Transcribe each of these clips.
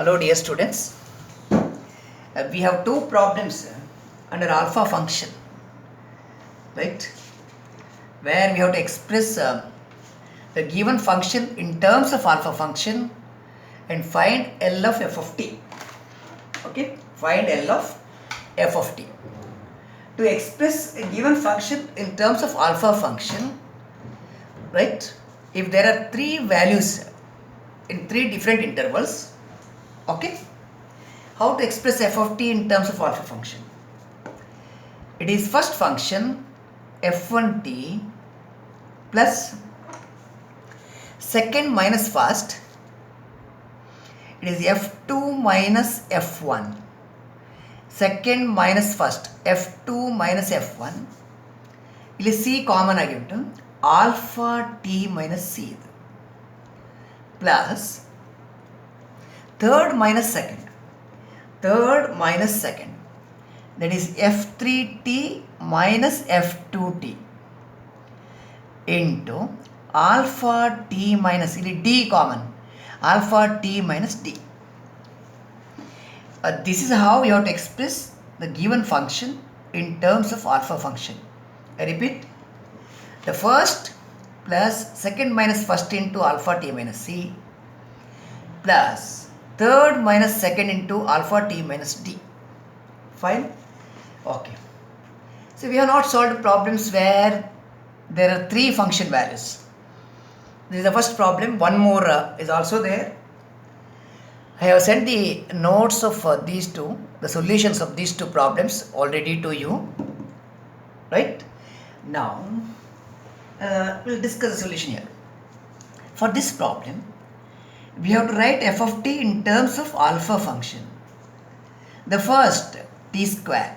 Hello dear students, we have two problems under alpha function, right, where we have to express the given function in terms of alpha function and find L of f of t. Okay, find L of f of t. To express a given function in terms of alpha function, right, if there are three values in three different intervals, okay, how to express f of t in terms of alpha function? It is first function f1t plus second minus first, it is f2 minus f1, second minus first f2 minus f1, ಇಲ್ಲಿ c common ಆಗಿಬಿಟ್ಟು alpha t minus c ಇದು plus third minus second that is f3t minus f2t into alpha t minus ಇಲ್ಲಿ d common alpha t minus d. This is how you have to express the given function in terms of alpha function. I repeat, the first plus second minus first into alpha t minus c plus third minus second into alpha t minus d. Fine? Okay. So we have not solved problems where there are three function values. This is the first problem. One more is also there. I have sent the notes of these two, the solutions of these two problems already to you. Right? Now, we'll discuss the solution here. For this problem, we have to write f of t in terms of alpha function. The first t square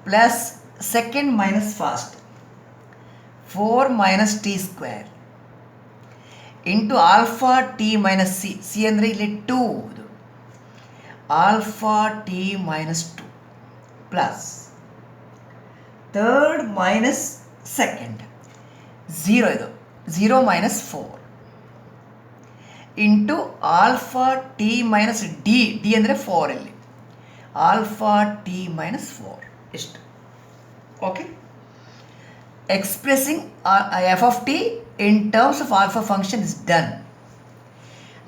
plus second minus first 4 minus t square into alpha t minus c. c ಅಂದರೆ ಇಲ್ಲಿ 2 alpha t minus 2 plus third minus second 0 ಇದು 0 minus 4 into alpha t minus d. d ಅಂದರೆ 4 ಇಲ್ಲಿ alpha t minus 4 ಇಷ್ಟು. Okay, expressing f of t in terms of alpha function is done.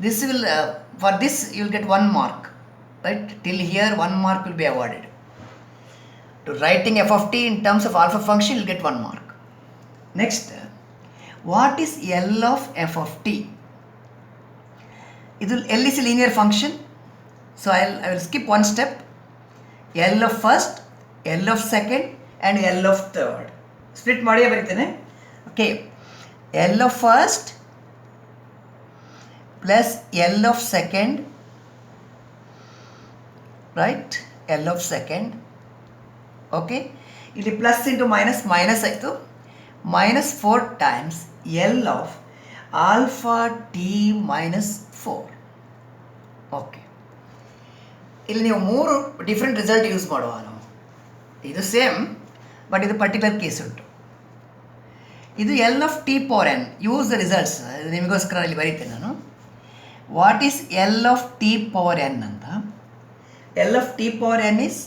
This will for this you will get 1 mark, right? Till here 1 mark will be awarded. To writing f of t in terms of alpha function you will get 1 mark. Next, what is L of f of t? L is a linear function, so I will skip one step. L of first, L of second and L of third. Split ಮಾಡಿಯೇ ಬರೀತೇನೆ. Okay, L of first plus L of second, right? L of second. Okay, ಇಲ್ಲಿ plus into minus ಆಯಿತು, minus 4 times L of alpha t minus 4. Okay, ಇಲ್ಲಿ ನೀವು 3 different result use ಮಾಡುವ. ಇದು same but ಇದು particular case ಉಂಟು. ಇದು L of T power N. Use the results, ನಿಮಗೋಸ್ಕರ ಇಲ್ಲಿ ಬರೀತೇನೆ ನಾನು. What is L of T power N ಅಂತ? L of T power N is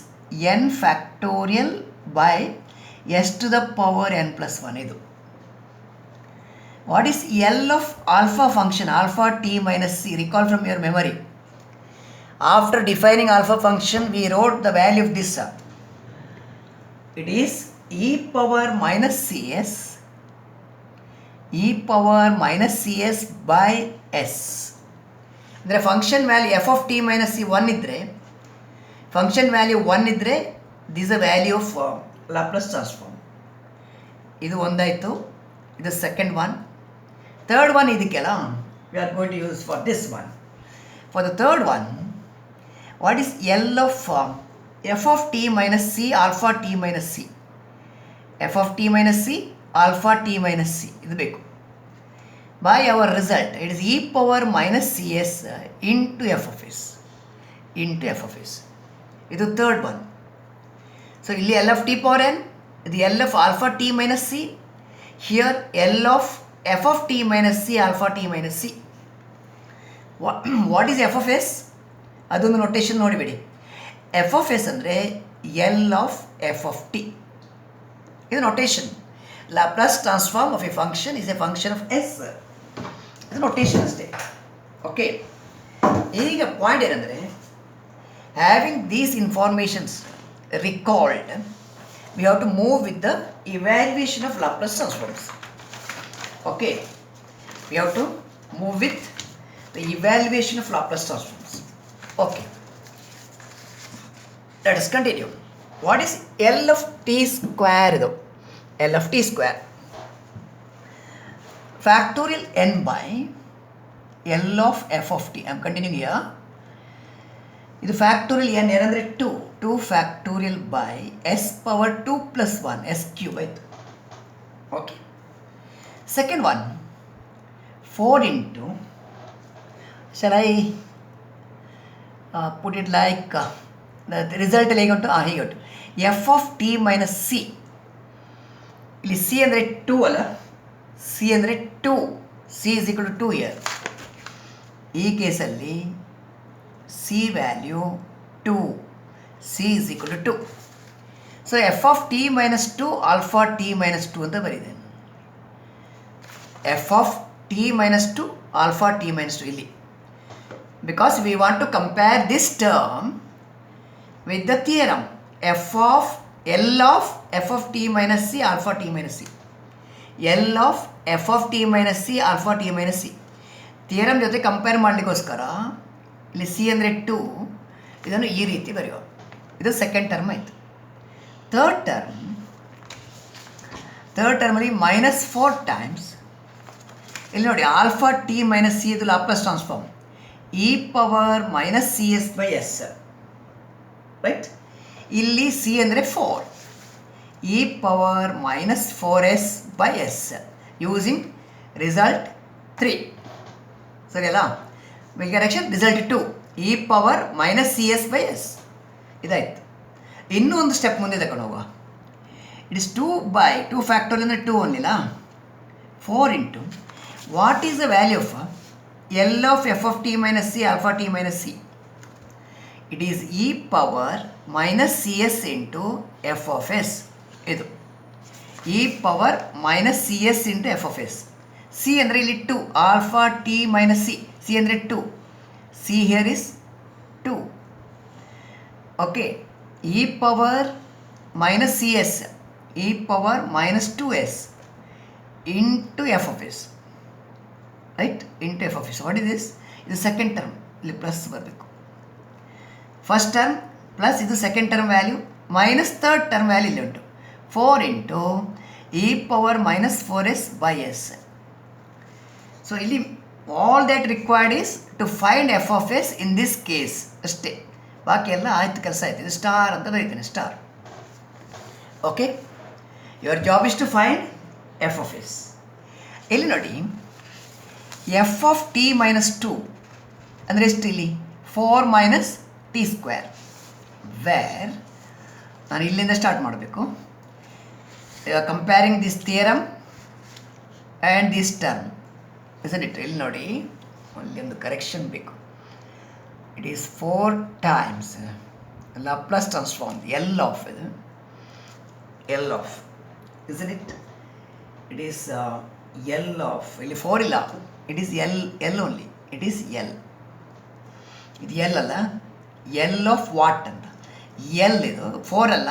N factorial by S to the power N plus 1. ಇದು what is L of alpha function, alpha t minus c? Recall from your memory. After defining alpha function, we wrote the value of this. It is e power minus cs by s. ಅಂದರೆ function value F of t minus C 1 ಇದ್ದರೆ, function value 1 ಇದ್ದರೆ this a value of Laplace transform. ಇದು ಒಂದಾಯಿತು. ಇದು second one. Third one ಇದಕ್ಕೆಲ್ಲ we are going to use for this one. For the third one, what is L of f of t minus c alpha t minus c? f of t minus c alpha t minus c ಇದು ಬೇಕು. By our result, it is e power minus cs into f of s. ಇದು third one. So ಇಲ್ಲಿ L of t power n, ಇದು L of alpha t minus c. Here L of f of t minus c alpha t minus c. What is F of S? ಅದೊಂದು notation ನೋಡಿಬಿಡಿ. F of S ಅಂದರೆ L of F of T. ಇದು notation. Laplace transform of a function is a function of S. ಇದು notation ಅಷ್ಟೇ. Okay, ಈಗ point ಏನಂದರೆ, having these informations recalled, we have to move with the evaluation of Laplace transforms. Okay, we have to move with the evaluation of Laplace transforms. Okay, let us continue. What is L of t square though? L of t square, factorial n by L of f of t. I am continuing here. ಇದು factorial n ಏನಂದರೆ 2 factorial by s power 2 plus 1 s cube ಆಯಿತು. Okay, second one 4 into, shall I put it like ರಿಸಲ್ಟಲ್ಲಿ ಹೇಗೆ ಉಂಟು? ಹೀಗೆ ಉಂಟು, f of t minus c. ಇಲ್ಲಿ c ಅಂದರೆ 2 ಅಲ್ಲ, ಸಿ ಅಂದರೆ 2, c is equal to 2 here. ಈ ಕೇಸಲ್ಲಿ C value 2, C is equal to 2. So f of t minus 2 alpha t minus 2 ಅಂತ ಬರೀದೆ. f of t minus 2 alpha t minus 2 ಇಲ್ಲಿ, because we want to compare this term with the theorem f of L of f of t minus c alpha t minus c. L of f of t minus c alpha t minus c theorem ಜೊತೆ compare ಮಾಡಲಿಕ್ಕೋಸ್ಕರ ಇಲ್ಲಿ c ಅಂದರೆ 2, ಇದನ್ನು ಈ ರೀತಿ ಬರೆಯುವ. ಇದು second term ಆಯಿತು. ಥರ್ಡ್ ಟರ್ಮಲ್ಲಿ -4 ಟೈಮ್ಸ್, ಇಲ್ಲಿ ನೋಡಿ ಆಲ್ಫಾ ಟಿ ಮೈನಸ್ ಸಿ, ಇದು Laplace transform, e power minus c s by s, right. ಇಲ್ಲಿ ಸಿ ಅಂದರೆ 4, e power minus 4s by s using result 3, ಸರಿ ಅಲ್ಲ? Direction result 2 e power minus c s by s ಇದಾಯಿತು. ಇನ್ನೂ ಒಂದು step ಮುಂದೆ ತಗೊಂಡು ಹೋಗುವ. ಇಟ್ ಇಸ್ 2 ಫ್ಯಾಕ್ಟೋರಿಯಲ್ ಅಂದರೆ 2 ಓನ್ಲಿಲ್ಲ, 4 into what is the value of l of F of t minus c alpha t minus c? It is e power minus c s into f of S. ಇದು e power minus c s into f of s. C ಅಂದರೆ ಇಲ್ಲಿ 2, alpha t minus c, c ಅಂದರೆ 2, c here is 2. Okay, e power minus c s, e power minus 2s into f of s, right, into f of s. What is this? ಇದು second term, ಇಲ್ಲಿ plus ಬರಬೇಕು. First term plus ಇದು second term value minus third term value ಇಲ್ಲಿ ಉಂಟು, 4 into e power minus 4s by s. So ಇಲ್ಲಿ all that required is to find f of s in this case ಅಷ್ಟೇ. ಬಾಕಿ ಎಲ್ಲ ಆಯ್ತು, ಕೆಲಸ ಆಯ್ತು. ಇದು ಸ್ಟಾರ್ ಅಂತ ಬರೀತೇನೆ, star. Okay, your job is to find f of s. ಇಲ್ಲಿ ನೋಡಿ, ಎಫ್ ಆಫ್ ಟಿ ಮೈನಸ್ 2 ಅಂದರೆ ಎಷ್ಟು? ಇಲ್ಲಿ 4 ಮೈನಸ್ ಟಿ ಸ್ಕ್ವೇರ್, ವೇರ್ ನಾನು ಇಲ್ಲಿಂದ ಸ್ಟಾರ್ಟ್ ಮಾಡಬೇಕು. Comparing this theorem and this term, isn't it? ಇಲ್ಲಿ ನೋಡಿ, ಅಲ್ಲಿ ಒಂದು ಕರೆಕ್ಷನ್ ಬೇಕು. It is 4 times Laplace transform l of, ಇದು L of, isn't it? It is L of, ಇಲ್ಲಿ 4 ಇಲ್ಲ, it is l only, it is l. ಇದು l ಅಲ್ಲ, ಎಲ್ ಆಫ್ ವಾಟ್ ಅಂತ, ಎಲ್ ಇದು 4 ಅಲ್ಲ,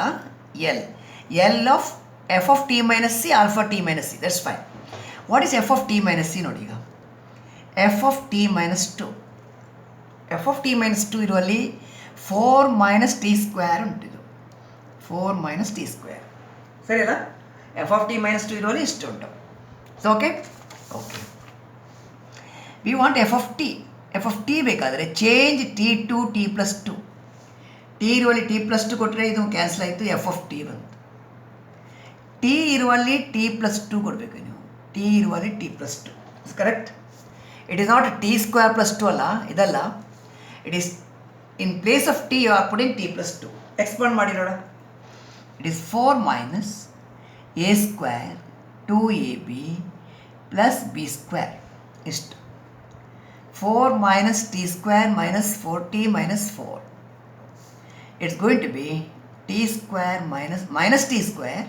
l of F of t minus c alpha t minus c, that's fine. What is F of t minus C? ನೋಡಿ, ಈಗ f of t minus 2, f of t minus 2 ಇರುವಲ್ಲಿ 4 minus t square ಉಂಟು. ಇದು 4 minus t square, ಸರಿ ಅಲ್ಲ? F of t minus 2 ಇರುವಲ್ಲಿ ಇಷ್ಟು ಉಂಟು. So okay, we want f of t ಬೇಕಾದರೆ change t to t plus 2. T ಇರುವಲ್ಲಿ ಟಿ ಪ್ಲಸ್ 2 ಕೊಟ್ಟರೆ ಇದು ಕ್ಯಾನ್ಸಲ್ ಆಯಿತು, ಎಫ್ ಆಫ್ ಟಿ ಬಂತು. ಟಿ ಇರುವಲ್ಲಿ ಟಿ ಪ್ಲಸ್ 2 ಕೊಡಬೇಕು ನೀವು, ಟಿ ಇರುವಲ್ಲಿ t plus 2, is correct. It is not t square plus 2 ಅಲ್ಲ, ಇದಲ್ಲ. It is in place of t you are putting t plus 2. Expand ಮಾಡಿ ನೋಡ. It is 4 minus A square 2ab plus b square, ಇಷ್ಟು 4 minus t square minus 4t minus 4. It's going to be t square minus t square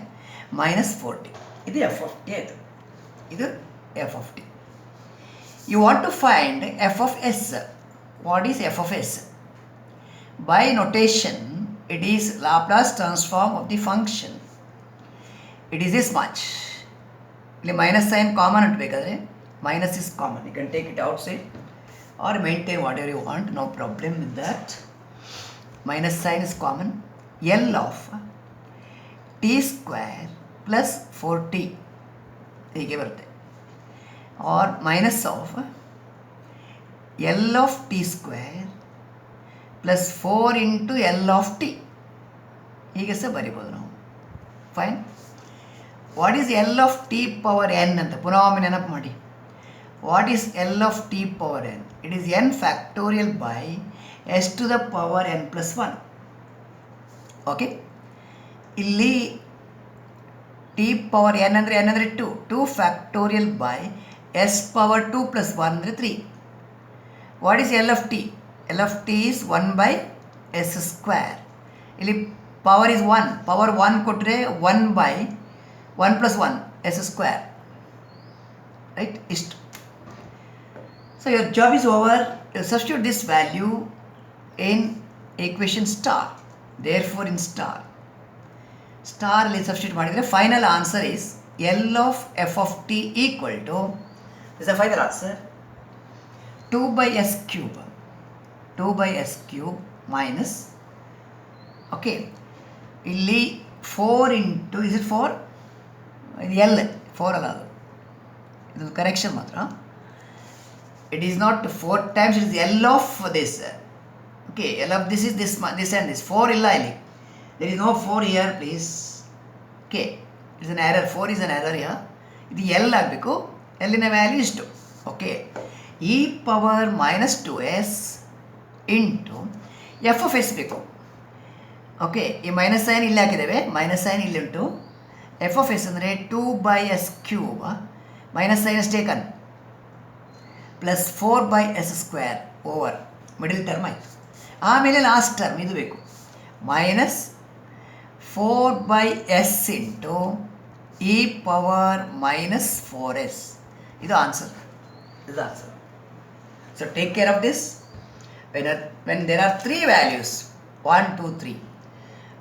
minus 4t. ಇದು f of t ಆಯಿತು. ಇದು f of t. You want to find f of s. What is f of s? By notation, it is Laplace transform of the function. It is this much. ಇಲ್ಲಿ minus sign common ಅಂತಬೇಕಾದ್ರೆ minus is common. You can take it outside or maintain whatever you want. No problem with that. Minus sign is common. L of t square plus 4t ಹೀಗೆ ಬರುತ್ತೆ. Or minus of L of t square plus 4 into L of t ಹೀಗೆ ಸಹ ಬರಿಬೋದು ನಾವು. Fine. What is L of t power n ಅಂತ ಪುನಃ ಒಮ್ಮೆ ನೆನಪು ಮಾಡಿ. What is L of t power n? It is n factorial by s to the power n plus 1. Okay, ಇಲ್ಲಿ t ಪವರ್ n ಅಂದರೆ n ಅಂದರೆ 2 factorial by s power 2 plus 1 ಅಂದರೆ 3. What is L of t? L of t is 1 by s square. ಇಲ್ಲಿ power is 1, power 1 ಕೊಟ್ಟರೆ 1 by 1 plus 1 s square, right? ಇಷ್ಟು. So your job is over. You substitute this value in equation star. Therefore in star ಅಲ್ಲಿ substitute ಮಾಡಿದರೆ final answer is L of f of t equal to, this is the final answer, 2 by s cube. 2 by s cube minus, okay, ಇಲ್ಲಿ 4 into, is it 4? ಇದು L 4 ಅಲ್ಲ, ಅದು ಇದು correction ಮಾತ್ರ. It is not 4 times, it is L of this. Okay, L of this is this and this. 4 illa ಇಲ್ಲಿ. There is no 4 here, please. Okay, it is an error. 4 is an error here. ಇದು L ಆಗಬೇಕು. Lನ value ಇಷ್ಟು. Okay, e power minus 2s into f of s ಬೇಕು. Okay, ಈ minus sign ಇಲ್ಲಿ ಹಾಕಿದ್ದೇವೆ, minus sign ಇಲ್ಲಿ ಉಂಟು. ಎಫ್ ಆಫ್ ಎಸ್ ಅಂದರೆ 2 by s cube, minus sign is taken, plus 4 by s square over middle term ಆಯಿತು. ಆಮೇಲೆ last term ಇದು ಬೇಕು, minus 4 by s into e power minus 4s. ಇದು answer. This is the answer. So take care of this. When there are 3 values, 1, 2, 3,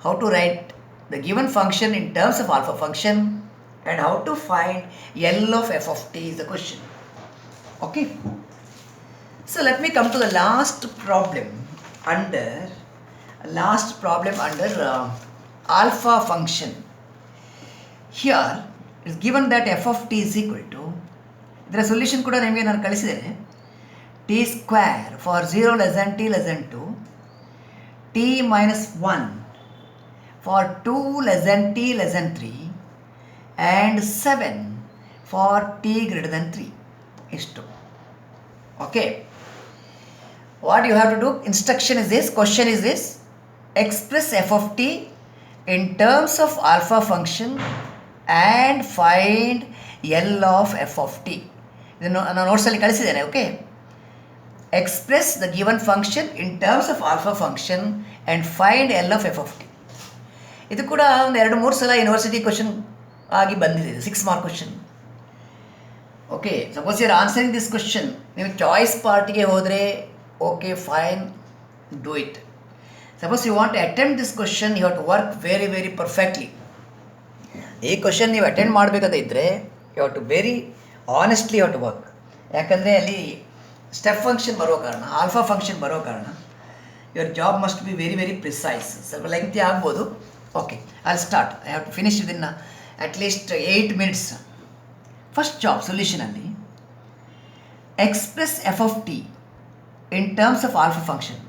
how to write the given function in terms of alpha function and how to find L of f of t is the question. Okay. So let me come to the last problem under alpha function. Here it is given that f of t is equal to, ಇದರ solution ಕೂಡ ನಿಮಗೆ ನಾನು ಕಳಿಸಿದ್ದೇನೆ. T square for 0 less than t less than 2, t minus 1 for 2 less than t less than 3 and 7 for t greater than 3. ಇಷ್ಟು. Okay, what you have to do? Instruction is this, question is this: express f of t in terms of alpha function and find L of f of t. ಇದನ್ನು ನಾನು ನೋಟ್ಸಲ್ಲಿ ಕಳಿಸಿದ್ದೇನೆ. Okay, express the given function in terms of alpha function and find L of f of t. ಇದು ಕೂಡ ಒಂದು 2-3 ಸಲ university question ಆಗಿ ಬಂದಿದೆ, 6 mark question. Okay, suppose you are answering this question, ನೀವು ಚಾಯ್ಸ್ ಪಾರ್ಟಿಗೆ ಹೋದರೆ okay fine, do it. Suppose you want to attempt this question, you have to work very very perfectly. ಈ ಕ್ವಶನ್ ನೀವು attend ಮಾಡಬೇಕಾದ ಇದ್ದರೆ you have to very honestly you have to work. ಯಾಕಂದರೆ ಅಲ್ಲಿ step function ಬರೋ ಕಾರಣ, alpha function ಬರೋ ಕಾರಣ your job must be very very precise. ಸ್ವಲ್ಪ ಲೆಂಗ್ತಿ ಆಗ್ಬೋದು. Okay, I start. I have to finish ಇದನ್ನು ಅಟ್ಲೀಸ್ಟ್ 8 minutes. ಫಸ್ಟ್ ಜಾಬ್ ಸೊಲ್ಯೂಷನಲ್ಲಿ express f of t in terms of alpha function.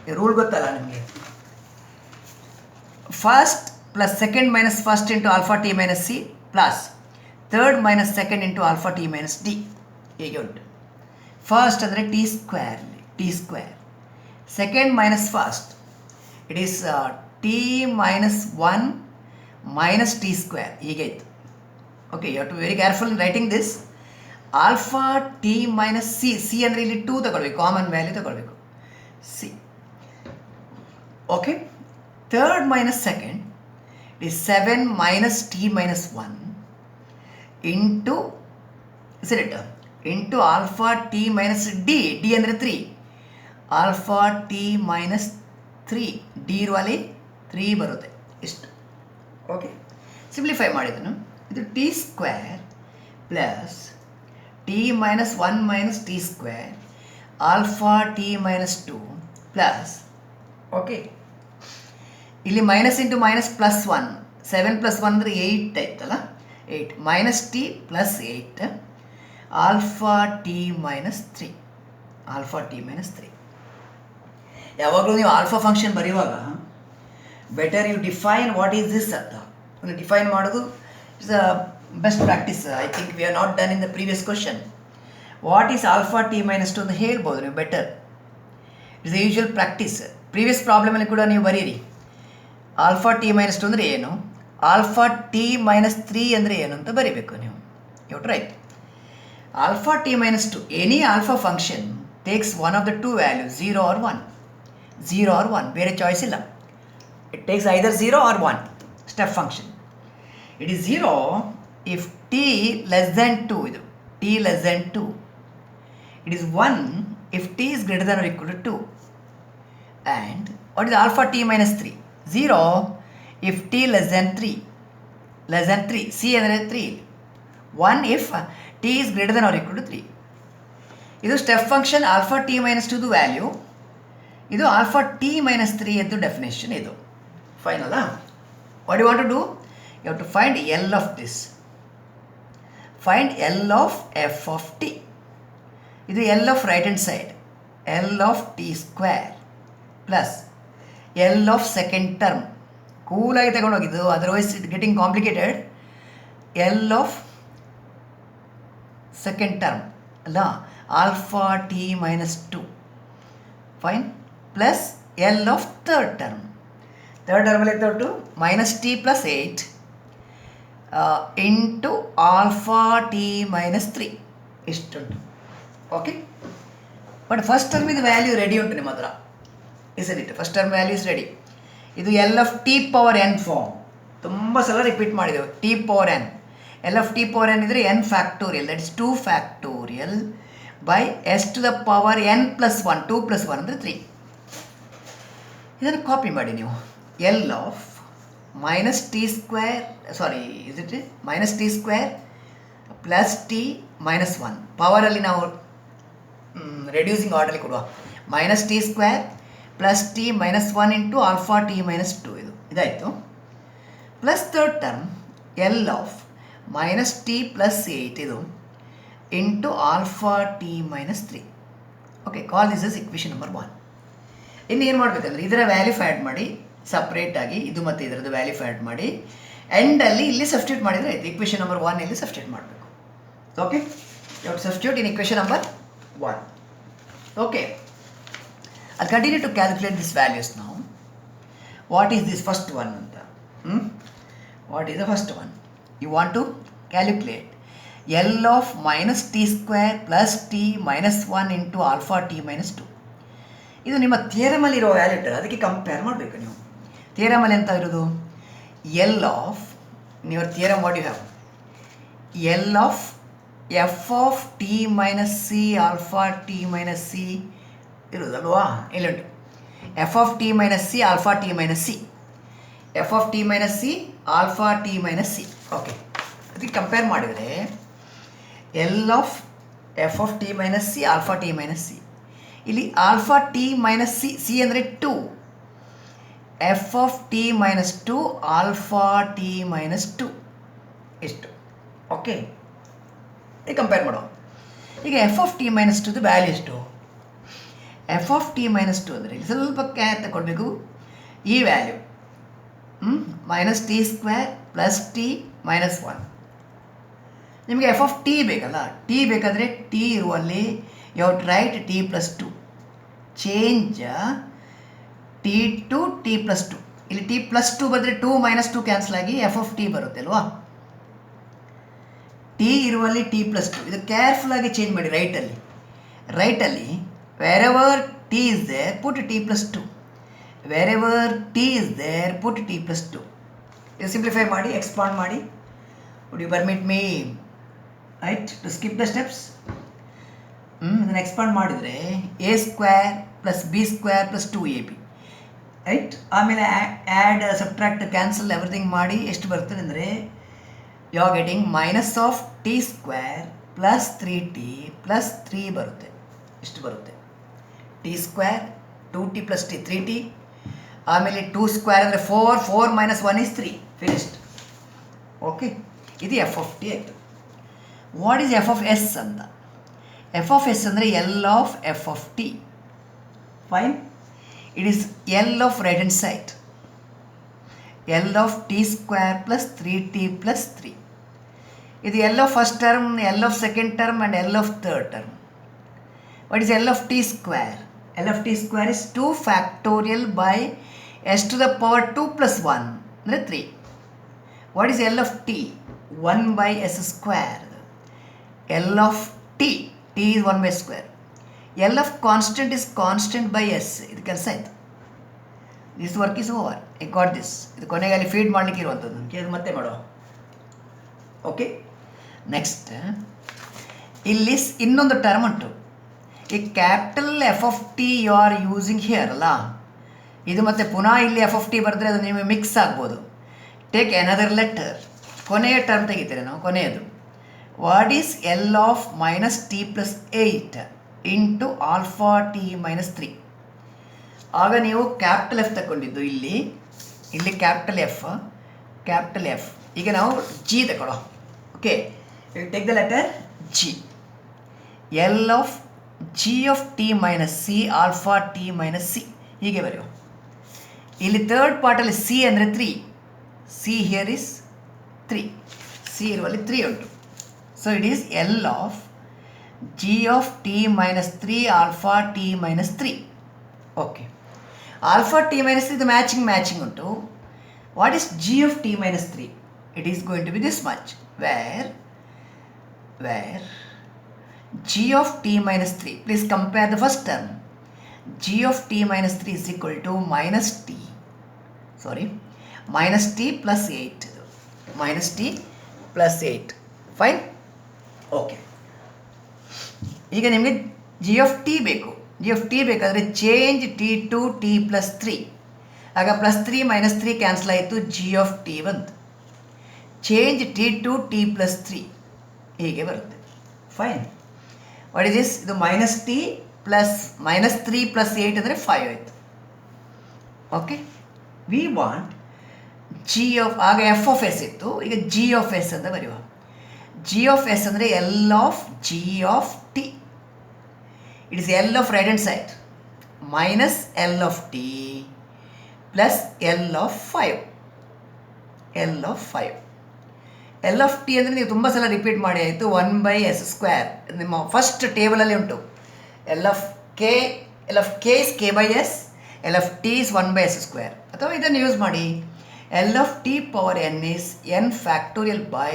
ಈ rule ಗೊತ್ತಲ್ಲ ನಿಮಗೆ, first plus second minus first into alpha t minus c plus third minus second into alpha t minus d. ಹೀಗೆ ಉಂಟು. First ಅಂದರೆ t square, second minus first, it is t minus 1 minus t square. ಹೀಗೆ ಇತ್ತು. Okay, you have to very careful in writing this. Alpha t minus c. C ಅಂದರೆ ಇಲ್ಲಿ 2 ತಗೊಳ್ಬೇಕು, common value ತಗೊಳ್ಬೇಕು, c. Okay, third minus second is 7 minus t minus 1 into, is it into alpha t minus d. d ಅಂದರೆ 3, alpha t minus 3 d ಇರುವಲ್ಲಿ 3 ಬರುತ್ತೆ ಇಷ್ಟು. Okay, simplify ಮಾಡಿದನು. ಇದು t square plus t minus 1 minus t square alpha t minus 2 plus, okay, ಇಲ್ಲಿ minus into minus plus 1, 7 plus 1 ಅಂದರೆ 8 ಆಯ್ತಲ್ಲ, 8 minus t plus 8 alpha t minus 3, alpha t minus 3. ಯಾವಾಗಲೂ ನೀವು ಆಲ್ಫಾ ಫಂಕ್ಷನ್ ಬರೆಯುವಾಗ better you define what is this ಅಂತ define ಮಾಡೋದು it's a best practice. I think we are not done in the previous question. What is alpha t minus 2 ಅಂತ ಹೇಳ್ಬೋದು ನೀವು, better. It's the usual practice. Previous ಪ್ರಾಬ್ಲಮಲ್ಲಿ ಕೂಡ ನೀವು ಬರೀರಿ, alpha t minus 2 ಅಂದರೆ ಏನು, ಆಲ್ಫಾ ಟಿ ಮೈನಸ್ 3 ಅಂದರೆ ಏನು ಅಂತ ಬರೀಬೇಕು ನೀವು. You try. Alpha t minus 2, any alpha function takes one of the two values, 0 or 1, 0 or 1, ಬೇರೆ ಚಾಯ್ಸ್ ಇಲ್ಲ. It takes either 0 or 1, step function. It is 0 if t less than 2, ಇದು t less than 2. It is 1 if t is greater than or equal to 2. And what is alpha t minus 3? 0 if t less than 3, less than 3, c ಅಂದರೆ 3. 1 if t is greater than or equal to 3. ಇದು step function alpha t minus 2ದು value, ಇದು alpha t minus 3 ಎದ್ದು definition. ಇದು ಫೈನಲ್ಲ. What you want to do? You have to find l of this. Find l of F of T. ಇದು L of right hand side, L of t square plus L of second term. ಕೂಲಾಗಿ ತಗೊಂಡೋಗಿದ್ದು, otherwise it getting complicated. L of second term ಅಲ್ಲ, alpha t minus 2 fine, plus L of third term. Third ಟರ್ಮಲ್ಲಿ ತೊಟ್ಟು minus t plus 8 into alpha t minus 3 ಇಷ್ಟುಂಟು. Okay, but first term ಇದು value ready ಉಂಟು ನಿಮ್ಮ ಹತ್ರ, is it? First term value is ready. ಇದು L of T power n form, ತುಂಬ ಸಲ ರಿಪೀಟ್ ಮಾಡಿದೆವು. T power n, l of T power n ಇದ್ದರೆ n factorial, that is 2 factorial by S to the power N plus 1, 2 plus 1 ಅಂದರೆ 3. ಇದನ್ನು copy ಮಾಡಿ ನೀವು. L of minus t square, sorry is it minus t square plus t minus 1, ಪವರಲ್ಲಿ ನಾವು reducing orderly ಕೊಡುವ, minus t square plus t minus 1 into alpha t minus 2, ಇದಾಯಿತು. Plus third term L of minus t plus 8 ಇದು into alpha t minus 3. Okay, call this is equation number 1. ಇನ್ನು ಏನು ಮಾಡಬೇಕಂದ್ರೆ ಇದರ value add ಮಾಡಿ ಸಪ್ರೇಟಾಗಿ, ಇದು ಮತ್ತು ಇದರದ್ದು ವ್ಯಾಲ್ಯೂ ಆ್ಯಡ್ ಮಾಡಿ ಎಂಡಲ್ಲಿ ಇಲ್ಲಿ ಸಬ್ಸ್ಟಿಟ್ಯೂಟ್ ಮಾಡಿದರೆ ಆಯಿತು. ಇಕ್ವೇಷನ್ ನಂಬರ್ 1 ಇಲ್ಲಿ ಸಬ್ಸ್ಟಿಟ್ಯೂಟ್ ಮಾಡಬೇಕು. Okay, you have to substitute in equation number 1. ಓಕೆ, I'll continue to calculate these values now. What is this first one? What is the first one? You want to calculate L of minus t square plus t minus 1 into alpha t minus 2. ಇದು ನಿಮ್ಮ ಥಿಯರಮಲ್ಲಿ ಇರೋ value, ಅದಕ್ಕೆ compare ಮಾಡಬೇಕು ನೀವು. ಥಿಯರಮಲ್ಲಿ ಅಂತ ಇರೋದು l of, your theorem what you have, l of F of t minus c alpha t minus c ಇರೋದಲ್ವಾ? ಇಲ್ಲುಂಟು f of t minus c alpha t minus c, f of t minus c alpha t minus c. Okay, ಅದಕ್ಕೆ compare ಮಾಡಿದರೆ l of F of t minus c alpha t minus c, ಇಲ್ಲಿ alpha t minus c, c ಅಂದರೆ 2, f of t minus 2 alpha t minus 2 ಇಷ್ಟು. Okay, ಈಗ compare ಮಾಡೋ. ಈಗ f of t minus 2ದು value ಎಷ್ಟು? F of t minus 2 ಅಂದರೆ ಇಲ್ಲಿ ಸ್ವಲ್ಪ ಕ್ಯಾರ್ ತಗೊಳ್ಬೇಕು. ಈ value minus t square plus t minus 1. ನಿಮಗೆ ಎಫ್ ಆಫ್ ಟಿ ಬೇಕಲ್ಲ, ಟಿ ಬೇಕಾದರೆ ಟಿ ಇರುವಲ್ಲಿ you have to write t plus 2, change t to t plus 2. ಇಲ್ಲಿ ಟಿ ಪ್ಲಸ್ 2 ಬಂದರೆ 2 ಮೈನಸ್ 2 ಕ್ಯಾನ್ಸಲ್ ಆಗಿ ಎಫ್ ಆಫ್ ಟಿ ಬರುತ್ತೆ ಅಲ್ವಾ? ಟಿ ಇರುವಲ್ಲಿ ಟಿ ಪ್ಲಸ್ ಟು, ಇದು ಕೇರ್ಫುಲ್ಲಾಗಿ ಚೇಂಜ್ ಮಾಡಿ ರೈಟಲ್ಲಿ wherever t is there put t plus two, wherever t is there put t plus two. ಇದು ಸಿಂಪ್ಲಿಫೈ ಮಾಡಿ ಎಕ್ಸ್ಪಾಂಡ್ ಮಾಡಿ. Would you permit me right to skip the steps? ಇದನ್ನು expand ಮಾಡಿದರೆ a square plus b square plus 2ab right. ಆಮೇಲೆ add subtract cancel everything ಮಾಡಿ ಎಷ್ಟು ಬರ್ತದೆ ಅಂದರೆ you are getting minus of t square plus 3t plus 3 ಬರುತ್ತೆ. ಎಷ್ಟು ಬರುತ್ತೆ? T square 2t plus T 3t, ಆಮೇಲೆ 2 ಸ್ಕ್ವೇರ್ ಅಂದರೆ 4, 4 ಮೈನಸ್ 1 ಇಸ್ 3, ಫಿನಿಶ್ಡ್. ಓಕೆ, ಇದು ಎಫ್ ಆಫ್ ಟಿ ಆಯಿತು. What is F of s ಅಂತ? ಎಫ್ ಆಫ್ ಎಸ್ ಅಂದರೆ L of F of t. Fine, it is L of right hand side, L of t square plus 3t plus 3. ಇದು L of first term, L of second term and L of third term. What is L of t square? L of t square is 2 factorial by S to the power 2 plus 1 ಅಂದರೆ 3. What is L of t? 1 by s square. L of t, t is 1 by square. L of constant is constant by S. ಇದು ಕೆಲಸ ಆಯಿತು. This work is over. I got this. ಇದು ಕೊನೆಗೆ ಅಲ್ಲಿ feed ಮಾಡಲಿಕ್ಕೆ ಇರುವಂಥದ್ದು. ಇದು ಮತ್ತೆ ಮಾಡುವ. ಓಕೆ, ನೆಕ್ಸ್ಟ್ ಇಲ್ಲಿ ಇನ್ನೊಂದು ಟರ್ಮ್ ಉಂಟು. ಈ capital F of t you are using here ಅಲ್ಲ, ಇದು ಮತ್ತೆ ಪುನಃ ಇಲ್ಲಿ ಎಫ್ ಆಫ್ ಟಿ ಬರೆದ್ರೆ ಅದು ನಿಮಗೆ ಮಿಕ್ಸ್ ಆಗ್ಬೋದು. Take another letter. ಕೊನೆಯ ಟರ್ಮ್ ತೆಗಿತೇವೆ ನಾವು, ಕೊನೆಯದು. What is L of minus t plus 8 into alpha t minus 3? ಆಗ ನೀವು ಕ್ಯಾಪಿಟಲ್ ಎಫ್ ತಗೊಂಡಿದ್ದು ಇಲ್ಲಿ ಕ್ಯಾಪಿಟಲ್ ಎಫ್. ಈಗ ನಾವು ಜಿ ತಗೊಳ್ಳೋ. Okay, take the letter G. L of g of t minus c alpha t minus C, ಹೀಗೆ ಬರೆಯುವ. ಇಲ್ಲಿ ಥರ್ಡ್ ಪಾರ್ಟಲ್ಲಿ ಸಿ ಅಂದರೆ 3. C here is 3. ಸಿ ಇರುವಲ್ಲಿ 3 ಉಂಟು. So it is L of g of t minus 3 alpha t minus 3. Okay, alpha t minus 3 ಇದು matching ಉಂಟು. What is g of t minus 3? It is going to be this much, where g of t minus 3, please compare the first term. G of t minus 3 is equal to minus t plus 8. Minus t plus 8. Fine. Okay, ಈಗ ನಿಮಗೆ g of t ಬೇಕು. G of t ಬೇಕಾದರೆ change t to t plus 3. ಆಗ plus 3 minus 3 cancel ಆಯಿತು, g of t ಬಂತು. Change t to t plus 3 ಹೀಗೆ ಬರುತ್ತೆ. Fine. What is this? ಇದು minus t plus minus 3 plus 8 ಅಂದರೆ 5 ಆಯಿತು. Okay, we want g of, ಆಗ ಎಫ್ ಆಫ್ ಎಸ್ ಇತ್ತು, ಈಗ ಜಿ ಆಫ್ ಎಸ್ ಅಂತ ಬರೆಯುವ. ಜಿ ಆಫ್ ಎಸ್ ಅಂದರೆ L of g of t. It is L of right hand side minus L of t plus L of 5. L of t ಅಂದರೆ ನೀವು ತುಂಬ ಸಲ repeat ಮಾಡಿ ಆಯಿತು. 1 ಬೈ ಎಸ್ ಸ್ಕ್ವೇರ್ ನಿಮ್ಮ ಫಸ್ಟ್ ಟೇಬಲಲ್ಲಿ ಉಂಟು. L of k is k by s, L of t is 1 by s square. ಅಥವಾ ಇದನ್ನು ಯೂಸ್ ಮಾಡಿ, L of T power N is N factorial by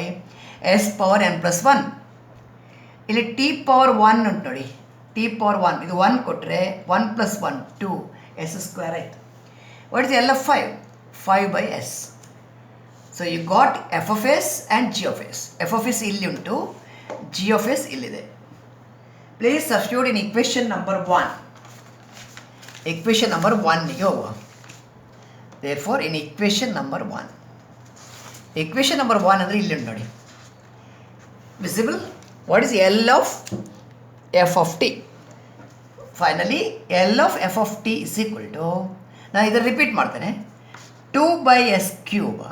s power N plus 1. ಇಲ್ಲಿ T power 1 ಉಂಟು ನೋಡಿ, T power 1 ಇದು 1 ಕೊಟ್ಟರೆ 1 plus 1 2 s square ಆಯಿತು. What is L of 5 by s. So you got f of s and g of s. F of s ಇಲ್ಲಿ ಉಂಟು, g of s ಇಲ್ಲಿದೆ. Please substitute in equation number 1. Equation number 1ಗೆ ಹೋಗುವ. Therefore ಇನ್ equation number 1 ಅಂದರೆ ಇಲ್ಲಿ ಉಂಟು ನೋಡಿ, visible. What is L of f of t? Finally, L of f of t is equal to, ನಾನು ಇದನ್ನು ರಿಪೀಟ್ ಮಾಡ್ತೇನೆ, 2 by s cube.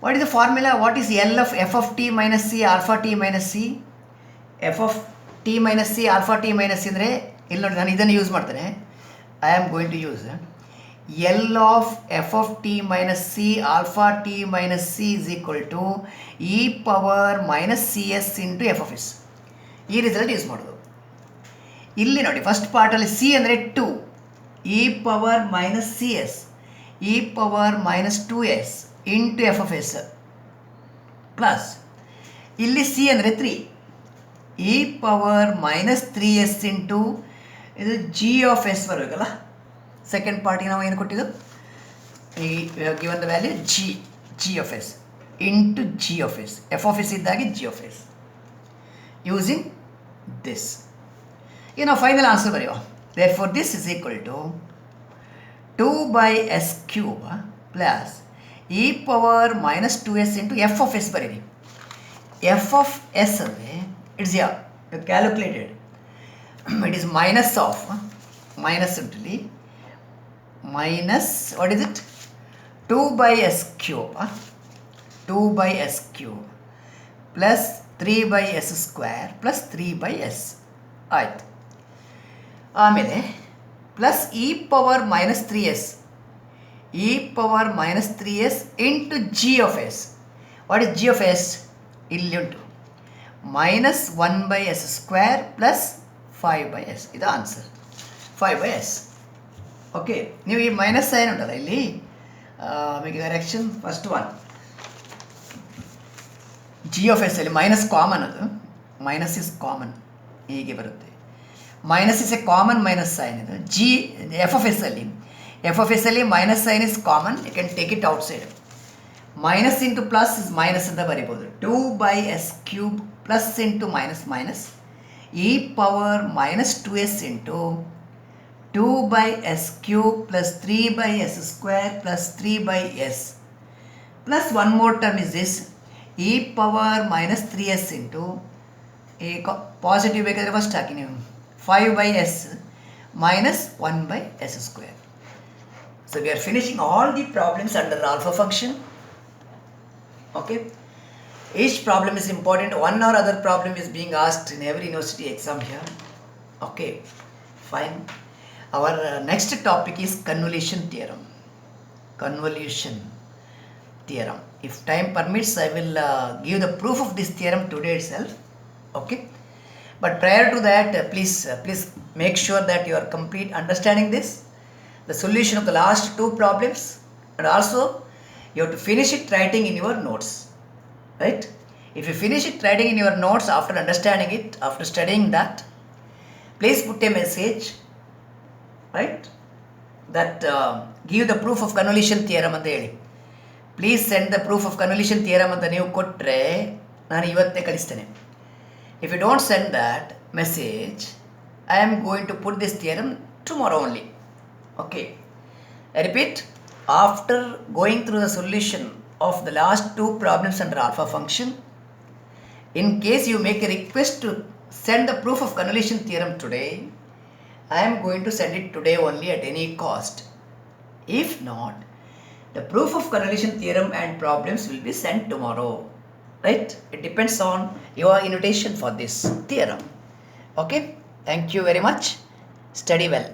What is the formula? What is L of f of t minus c alpha t minus c? f of t minus c alpha t minus c ಅಂದರೆ ಇಲ್ಲಿ ನೋಡಿ, ನಾನು ಇದನ್ನು use ಮಾಡ್ತೇನೆ. I am going to use L of f of t minus c alpha t minus c is equal to e power minus cs into f of s. ಈ result use ಮಾಡೋದು. ಇಲ್ಲಿ ನೋಡಿ, ಫಸ್ಟ್ ಪಾರ್ಟಲ್ಲಿ c ಅಂದರೆ 2, e power minus c s, e power minus 2s into f of s plus ಇಲ್ಲಿ c ಅಂದರೆ 3 e power minus 3s into ಇದು g of s ಬರಬೇಕಲ್ಲ. ಸೆಕೆಂಡ್ ಪಾರ್ಟಿಗೆ ನಾವು ಏನು ಕೊಟ್ಟಿದ್ದು, ಈ given the value g of s into g of s, f of s ಇದ್ದಾಗೆ g of s using this. ಈಗ ನಾವು ಫೈನಲ್ ಆನ್ಸರ್ ಬರೆಯುವ. Therefore this is equal to 2/s³ plus e power minus 2s into f of s ಬರೀರಿ. F of S ಅಂದರೆ it's calculated, it is minus of minus ಉಂಟಲ್ಲಿ minus what is it 2/s³ 2/s³ plus 3/s² plus 3/s ಆಯಿತು. ಆಮೇಲೆ plus e power minus 3s into g of s. What is g of s? ಇಲ್ಲಿ ಉಂಟು minus 1/s² plus 5/s. ಇದು answer 5/s. Okay, ನೀವು ಈ minus sign ಉಂಟಲ್ಲ ಇಲ್ಲಿ make direction first one g of s ಅಲ್ಲಿ ಮೈನಸ್ ಕಾಮನ್, ಅದು minus is common, ಹೀಗೆ ಬರುತ್ತೆ. Minus is a common minus sign. ಇದು ಜಿ ಎಫ್ ಆಫ್ ಎಸ್ ಅಲ್ಲಿ minus sign is common, you can take it outside. Minus into plus is minus ಅಂತ ಬರಿಬೋದು. 2/s³ plus into minus minus e power minus 2s into 2/s³ plus 3/s² plus 3/s plus one more term is this E power minus 3s into ಈ positive ಬೇಕಾದರೆ first ಹಾಕಿ ನೀವು 5/s minus 1/s². So we are finishing all the problems under alpha function. Okay, each problem is important. One or other problem is being asked in every university exam here. Okay, fine. Our next topic is convolution theorem. If time permits, I will give the proof of this theorem today itself. Okay, but prior to that, please make sure that you are complete understanding this, the solution of the last two problems, and also you have to finish it writing in your notes, right? If you finish it writing in your notes after understanding it, after studying that, please put a message, right, that give the proof of convolution theorem anta heli. Please send the proof of convolution theorem anta ನೀವು ಕೊಟ್ಟರೆ ನಾನು ಇವತ್ತೇ ಕಳಿಸ್ತೇನೆ. If you don't send that message, I am going to put this theorem tomorrow only. Okay, I repeat, after going through the solution of the last two problems under alpha function, in case you make a request to send the proof of convolution theorem today, I am going to send it today only at any cost. If not, the proof of convolution theorem and problems will be sent tomorrow, right? It depends on your invitation for this theorem. Okay, thank you very much. Study well.